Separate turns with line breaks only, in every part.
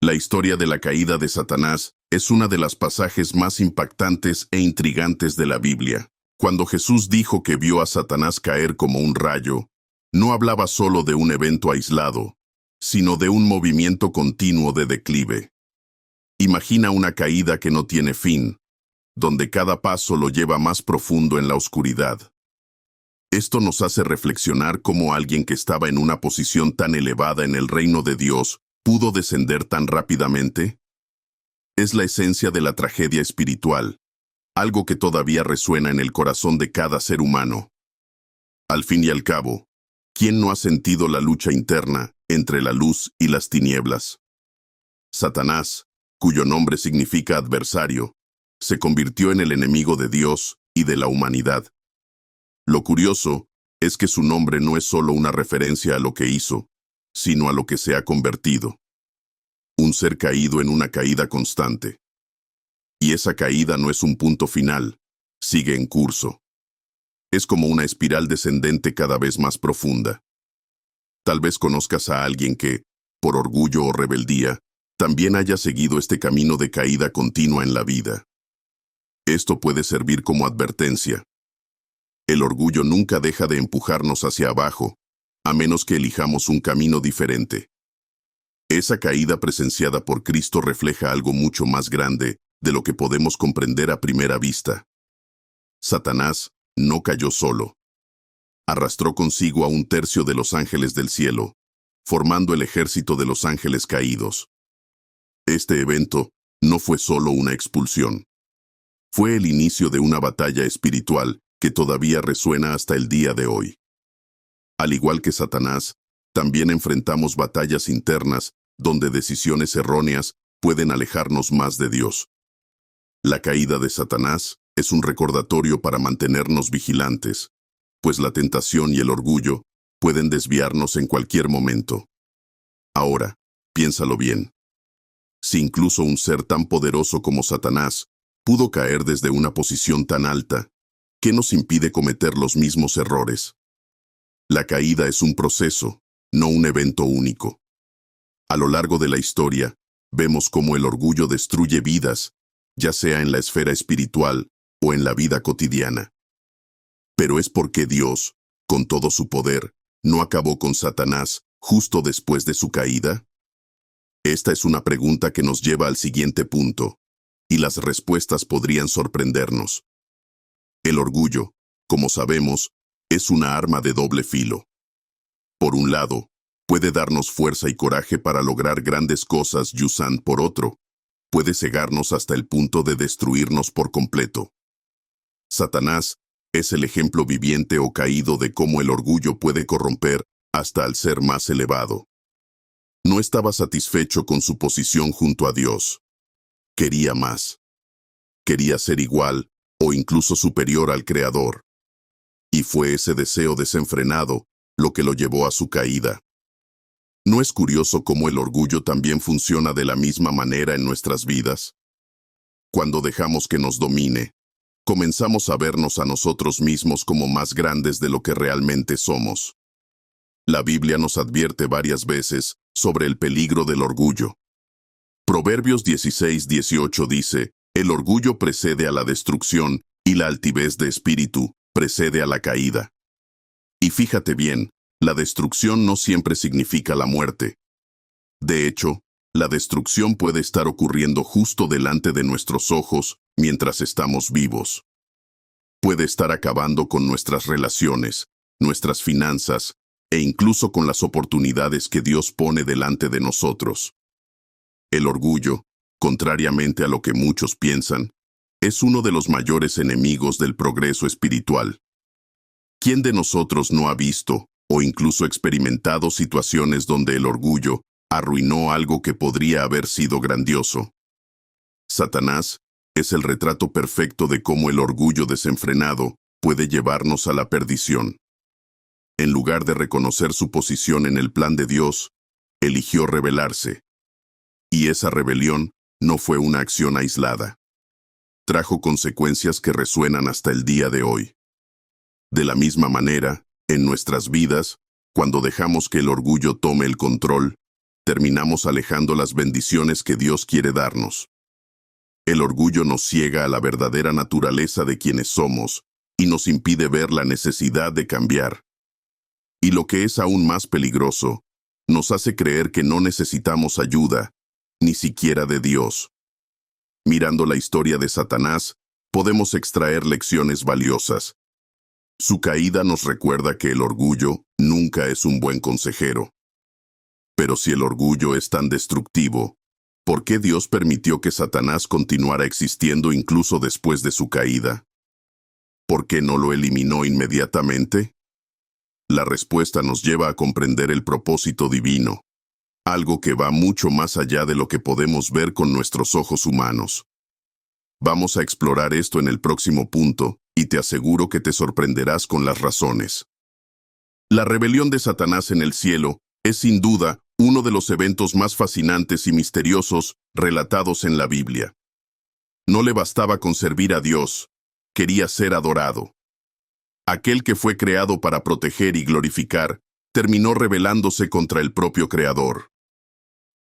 La historia de la caída de Satanás es una de las pasajes más impactantes e intrigantes de la Biblia. Cuando Jesús dijo que vio a Satanás caer como un rayo, no hablaba solo de un evento aislado, sino de un movimiento continuo de declive. Imagina una caída que no tiene fin, donde cada paso lo lleva más profundo en la oscuridad. Esto nos hace reflexionar cómo alguien que estaba en una posición tan elevada en el reino de Dios pudo descender tan rápidamente. Es la esencia de la tragedia espiritual, algo que todavía resuena en el corazón de cada ser humano. Al fin y al cabo, ¿quién no ha sentido la lucha interna entre la luz y las tinieblas? Satanás, cuyo nombre significa adversario, se convirtió en el enemigo de Dios y de la humanidad. Lo curioso es que su nombre no es solo una referencia a lo que hizo, sino a lo que se ha convertido. Un ser caído en una caída constante. Y esa caída no es un punto final, sigue en curso. Es como una espiral descendente cada vez más profunda. Tal vez conozcas a alguien que, por orgullo o rebeldía, también haya seguido este camino de caída continua en la vida. Esto puede servir como advertencia. El orgullo nunca deja de empujarnos hacia abajo, a menos que elijamos un camino diferente. Esa caída presenciada por Cristo refleja algo mucho más grande de lo que podemos comprender a primera vista. Satanás no cayó solo. Arrastró consigo a un tercio de los ángeles del cielo, formando el ejército de los ángeles caídos. Este evento no fue solo una expulsión. Fue el inicio de una batalla espiritual que todavía resuena hasta el día de hoy. Al igual que Satanás, también enfrentamos batallas internas donde decisiones erróneas pueden alejarnos más de Dios. La caída de Satanás es un recordatorio para mantenernos vigilantes, pues la tentación y el orgullo pueden desviarnos en cualquier momento. Ahora, piénsalo bien. Si incluso un ser tan poderoso como Satanás pudo caer desde una posición tan alta, ¿qué nos impide cometer los mismos errores? La caída es un proceso, no un evento único. A lo largo de la historia, vemos cómo el orgullo destruye vidas, ya sea en la esfera espiritual o en la vida cotidiana. Pero es porque Dios, con todo su poder, no acabó con Satanás justo después de su caída. Esta es una pregunta que nos lleva al siguiente punto, y las respuestas podrían sorprendernos. El orgullo, como sabemos, es una arma de doble filo. Por un lado, puede darnos fuerza y coraje para lograr grandes cosas y por otro, puede cegarnos hasta el punto de destruirnos por completo. Satanás es el ejemplo viviente o caído de cómo el orgullo puede corromper hasta al ser más elevado. No estaba satisfecho con su posición junto a Dios. Quería más. Quería ser igual o incluso superior al Creador. Y fue ese deseo desenfrenado lo que lo llevó a su caída. ¿No es curioso cómo el orgullo también funciona de la misma manera en nuestras vidas? Cuando dejamos que nos domine, comenzamos a vernos a nosotros mismos como más grandes de lo que realmente somos. La Biblia nos advierte varias veces sobre el peligro del orgullo. Proverbios 16:18 dice, «El orgullo precede a la destrucción y la altivez de espíritu precede a la caída». Y fíjate bien, la destrucción no siempre significa la muerte. De hecho, la destrucción puede estar ocurriendo justo delante de nuestros ojos mientras estamos vivos. Puede estar acabando con nuestras relaciones, nuestras finanzas, e incluso con las oportunidades que Dios pone delante de nosotros. El orgullo, contrariamente a lo que muchos piensan, es uno de los mayores enemigos del progreso espiritual. ¿Quién de nosotros no ha visto o incluso experimentado situaciones donde el orgullo arruinó algo que podría haber sido grandioso? Satanás es el retrato perfecto de cómo el orgullo desenfrenado puede llevarnos a la perdición. En lugar de reconocer su posición en el plan de Dios, eligió rebelarse. Y esa rebelión no fue una acción aislada. Trajo consecuencias que resuenan hasta el día de hoy. De la misma manera, en nuestras vidas, cuando dejamos que el orgullo tome el control, terminamos alejando las bendiciones que Dios quiere darnos. El orgullo nos ciega a la verdadera naturaleza de quienes somos y nos impide ver la necesidad de cambiar. Y lo que es aún más peligroso, nos hace creer que no necesitamos ayuda, ni siquiera de Dios. Mirando la historia de Satanás, podemos extraer lecciones valiosas. Su caída nos recuerda que el orgullo nunca es un buen consejero. Pero si el orgullo es tan destructivo, ¿por qué Dios permitió que Satanás continuara existiendo incluso después de su caída? ¿Por qué no lo eliminó inmediatamente? La respuesta nos lleva a comprender el propósito divino, algo que va mucho más allá de lo que podemos ver con nuestros ojos humanos. Vamos a explorar esto en el próximo punto, y te aseguro que te sorprenderás con las razones. La rebelión de Satanás en el cielo es sin duda uno de los eventos más fascinantes y misteriosos relatados en la Biblia. No le bastaba con servir a Dios, quería ser adorado. Aquel que fue creado para proteger y glorificar, terminó rebelándose contra el propio Creador.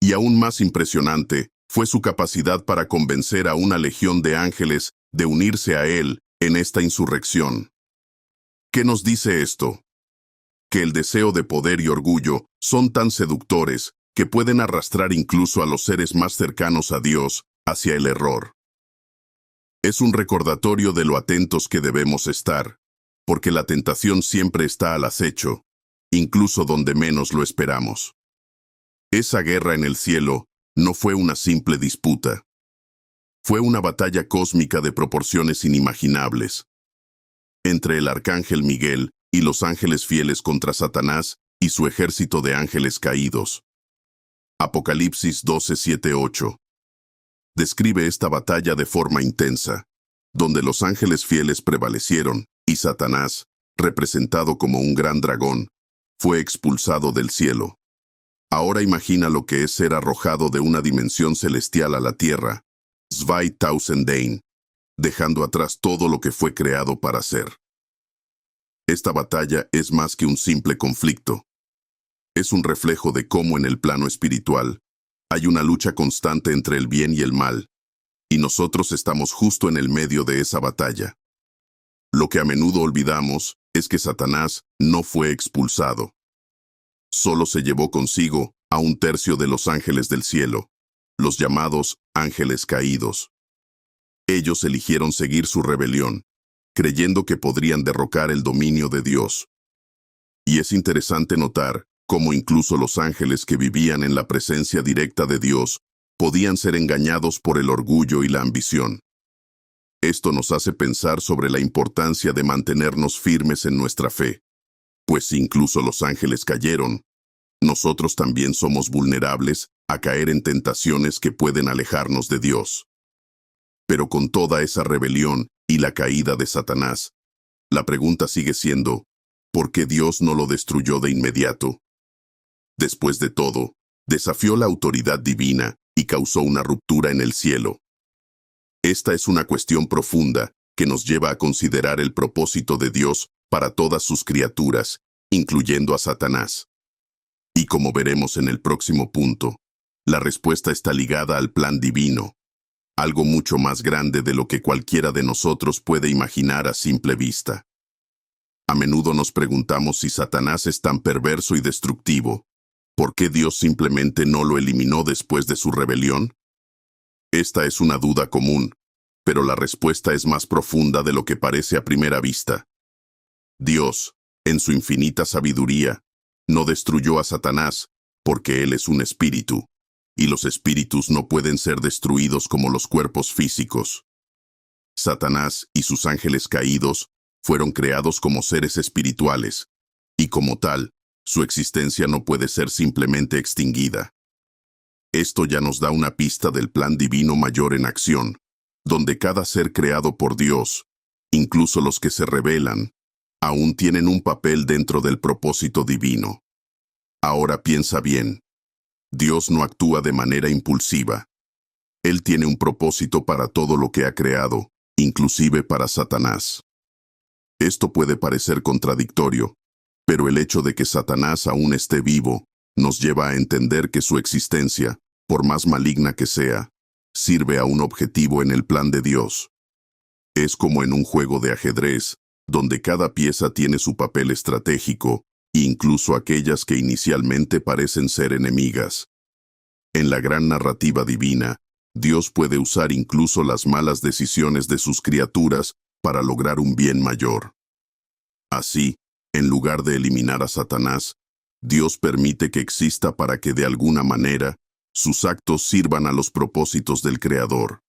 Y aún más impresionante fue su capacidad para convencer a una legión de ángeles de unirse a él en esta insurrección. ¿Qué nos dice esto? Que el deseo de poder y orgullo son tan seductores que pueden arrastrar incluso a los seres más cercanos a Dios hacia el error. Es un recordatorio de lo atentos que debemos estar, porque la tentación siempre está al acecho, incluso donde menos lo esperamos. Esa guerra en el cielo no fue una simple disputa. Fue una batalla cósmica de proporciones inimaginables. Entre el arcángel Miguel y los ángeles fieles contra Satanás y su ejército de ángeles caídos. Apocalipsis 12:7-8. Describe esta batalla de forma intensa, donde los ángeles fieles prevalecieron y Satanás, representado como un gran dragón, fue expulsado del cielo. Ahora imagina lo que es ser arrojado de una dimensión celestial a la tierra, 2000, dejando atrás todo lo que fue creado para ser. Esta batalla es más que un simple conflicto. Es un reflejo de cómo en el plano espiritual hay una lucha constante entre el bien y el mal, y nosotros estamos justo en el medio de esa batalla. Lo que a menudo olvidamos es que Satanás no fue expulsado. Solo se llevó consigo a un tercio de los ángeles del cielo, los llamados ángeles caídos. Ellos eligieron seguir su rebelión, creyendo que podrían derrocar el dominio de Dios. Y es interesante notar cómo incluso los ángeles que vivían en la presencia directa de Dios podían ser engañados por el orgullo y la ambición. Esto nos hace pensar sobre la importancia de mantenernos firmes en nuestra fe, pues si incluso los ángeles cayeron, nosotros también somos vulnerables a caer en tentaciones que pueden alejarnos de Dios. Pero con toda esa rebelión y la caída de Satanás, la pregunta sigue siendo, ¿por qué Dios no lo destruyó de inmediato? Después de todo, desafió la autoridad divina y causó una ruptura en el cielo. Esta es una cuestión profunda que nos lleva a considerar el propósito de Dios para todas sus criaturas, incluyendo a Satanás. Y como veremos en el próximo punto, la respuesta está ligada al plan divino, algo mucho más grande de lo que cualquiera de nosotros puede imaginar a simple vista. A menudo nos preguntamos si Satanás es tan perverso y destructivo, ¿por qué Dios simplemente no lo eliminó después de su rebelión? Esta es una duda común, pero la respuesta es más profunda de lo que parece a primera vista. Dios, en su infinita sabiduría, no destruyó a Satanás porque él es un espíritu, y los espíritus no pueden ser destruidos como los cuerpos físicos. Satanás y sus ángeles caídos fueron creados como seres espirituales, y como tal, su existencia no puede ser simplemente extinguida. Esto ya nos da una pista del plan divino mayor en acción, donde cada ser creado por Dios, incluso los que se rebelan, aún tienen un papel dentro del propósito divino. Ahora piensa bien. Dios no actúa de manera impulsiva. Él tiene un propósito para todo lo que ha creado, inclusive para Satanás. Esto puede parecer contradictorio, pero el hecho de que Satanás aún esté vivo nos lleva a entender que su existencia, por más maligna que sea, sirve a un objetivo en el plan de Dios. Es como en un juego de ajedrez, donde cada pieza tiene su papel estratégico, incluso aquellas que inicialmente parecen ser enemigas. En la gran narrativa divina, Dios puede usar incluso las malas decisiones de sus criaturas para lograr un bien mayor. Así, en lugar de eliminar a Satanás, Dios permite que exista para que de alguna manera sus actos sirvan a los propósitos del Creador.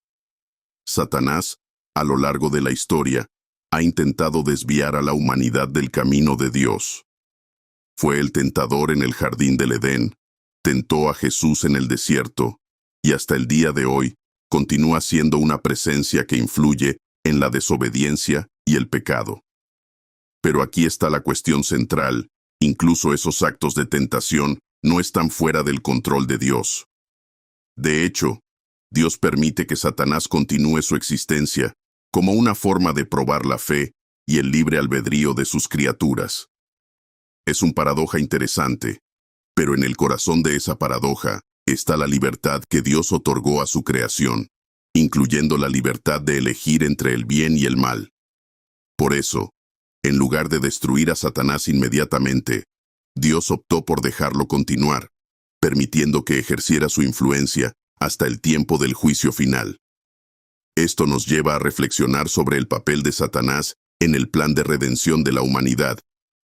Satanás, a lo largo de la historia, ha intentado desviar a la humanidad del camino de Dios. Fue el tentador en el jardín del Edén, tentó a Jesús en el desierto, y hasta el día de hoy continúa siendo una presencia que influye en la desobediencia y el pecado. Pero aquí está la cuestión central: incluso esos actos de tentación no están fuera del control de Dios. De hecho, Dios permite que Satanás continúe su existencia como una forma de probar la fe y el libre albedrío de sus criaturas. Es una paradoja interesante, pero en el corazón de esa paradoja está la libertad que Dios otorgó a su creación, incluyendo la libertad de elegir entre el bien y el mal. Por eso, en lugar de destruir a Satanás inmediatamente, Dios optó por dejarlo continuar, permitiendo que ejerciera su influencia hasta el tiempo del juicio final. Esto nos lleva a reflexionar sobre el papel de Satanás en el plan de redención de la humanidad,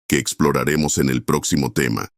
que exploraremos en el próximo tema.